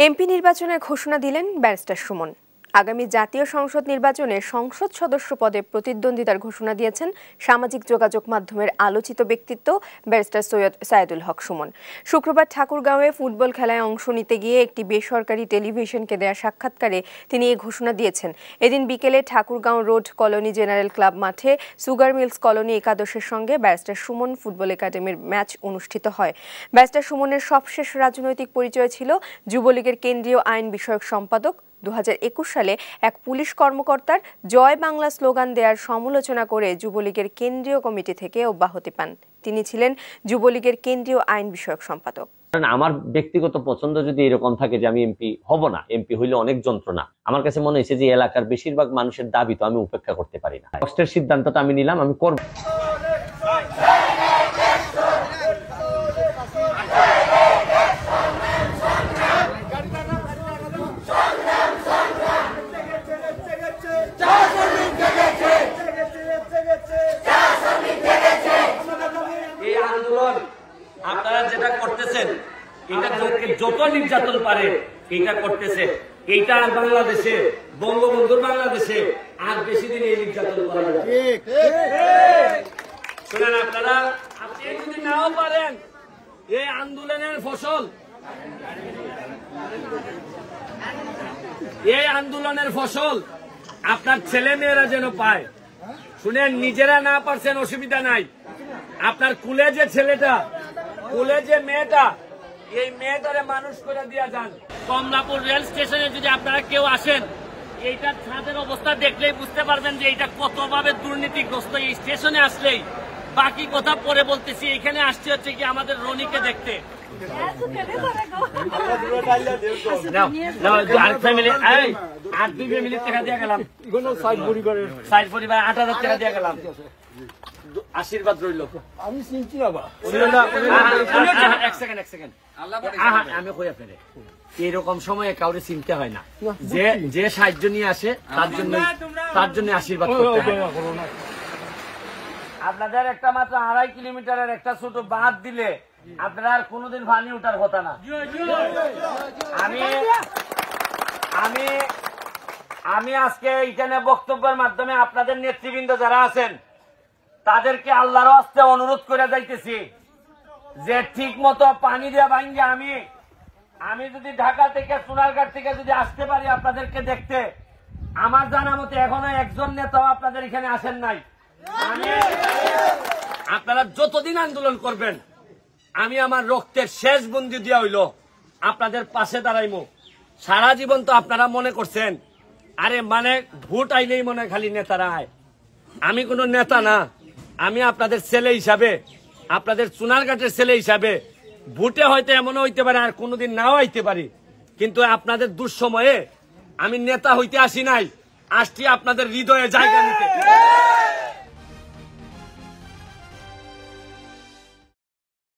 MP নির্বাচনের ঘোষণা দিলেন ব্যারিস্টার সুমন। আগামী জাতীয় সংসদ নির্বাচনে সংসদ সদস্য পদে প্রতিদ্বন্দ্বিতার ঘোষণা দিয়েছেন সামাজিক যোগাযোগ মাধ্যমের আলোচিত ব্যক্তিত্ব ব্যারিস্টার সৈয়দ সাইদুল হক সুমন। শুক্রবার ঠাকুরগাঁওয়ে ফুটবল খেলায় অংশ নিতে গিয়ে একটি বেসরকারি টেলিভিশনকে দেয়া সাক্ষাৎকারে তিনি এই ঘোষণা দিয়েছেন। এদিন বিকেলে Thakurgaon road colony general club মাঠে সুগার মিলস কলোনি একাদশের সঙ্গে ব্যারিস্টার সুমন ফুটবল একাডেমির ম্যাচ অনুষ্ঠিত হয়। ব্যারিস্টার সুমনের সবশেষ রাজনৈতিক পরিচয় ছিল যুবলীগের কেন্দ্রীয় আইন বিষয়ক সম্পাদক। 2021 সালে এক পুলিশ কর্মকর্তার জয় বাংলা স্লোগান দেওয়ার সমালোচনা করে যুবলীগের কেন্দ্রীয় কমিটি থেকে অব্যাহতি পান। তিনি ছিলেন যুবলীগের কেন্দ্রীয় আইন বিষয়ক সম্পাদক। আমার ব্যক্তিগত পছন্দ যদি এরকম থাকে যে আমি এমপি হব না, এমপি হইলে অনেক যন্ত্রণা, আমার কাছে মনে হয়েছে যে এলাকার বেশিরভাগ মানুষের দাবি তো আমি উপেক্ষা করতে পারি না। কষ্টের সিদ্ধান্তটা আমি নিলাম, আমি করব। আপনারা যেটা করতেছেন এটা যত নির্যাতন পারে এটা করতেছে, এইটা আর বাংলাদেশে বঙ্গবন্ধুর বাংলাদেশে আর বেশি দিন এই নির্যাতন করা যাবে। শুনেন, আপনারা আপনি যদি নাও পারেন, এই আন্দোলনের ফসল আপনার ছেলে মেয়েরা যেন পায়। শুনেন, নিজেরা না পারছেন অসুবিধা নাই, আপনার কুলে যে ছেলেটা, কুলে যে মেয়েটা, এই মেয়েটারে মানুষ করে দিয়া যান। কমলাপুর রেল স্টেশনে যদি আপনারা কেউ আসেন, এইটার ছাদের অবস্থা দেখলেই বুঝতে পারবেন যে এটা কতভাবে দুর্নীতিগ্রস্ত। এই স্টেশনে আসলেই, বাকি কথা পরে বলতেছি, এখানে আসছে হচ্ছে কি আমাদের রনিকে দেখতে। আশীর্বাদ রইল। আমি চিনছি বাবা, আমি কই আপনারে এরকম সময়ে কাউরে চিনতে হয় না। যে সাহায্য নিয়ে আসে তার জন্য আশীর্বাদ করতে হয়। আপনাদের একটা মাত্র 2.5 কিলোমিটারের একটা ছোট বাঁধ দিলে আপনারা আর কোনোদিন পানি উঠার কথা না। আমি আজকে এখানে বক্তব্যের মাধ্যমে আপনাদের নেতৃবৃন্দ যারা আছেন তাদেরকে আল্লাহর হস্তে অনুরোধ করে যাইতেছি যে ঠিক মতো পানি দিয়ে ভাঙ্গে আমি যদি ঢাকা থেকে সোনারঘাট থেকে যদি আসতে পারি আপনাদেরকে দেখতে, আমার জানা মতে এখনো একজন নেতাও আপনাদের এখানে আসেন নাই। আপনারা যতদিন আন্দোলন করবেন, আমি আমার রক্তের শেষ বন্দি দিয়া হইল আপনাদের পাশে দাঁড়াইমু। সারা জীবন তো আপনারা মনে করছেন আরে মানে ভোট আইলেই মনে খালি নেতারা আয়। আমি কোনো নেতা না, আমি আপনাদের ছেলে হিসাবে, আপনাদের সোনারঘাটের ছেলে হিসাবে ভোটে হয়তো এমনও হইতে পারে আর কোনোদিন নাও আইতে পারি, কিন্তু আপনাদের দুঃসময়ে আমি নেতা হইতে আসি নাই, আসছি আপনাদের হৃদয়ে জায়গা নিতে।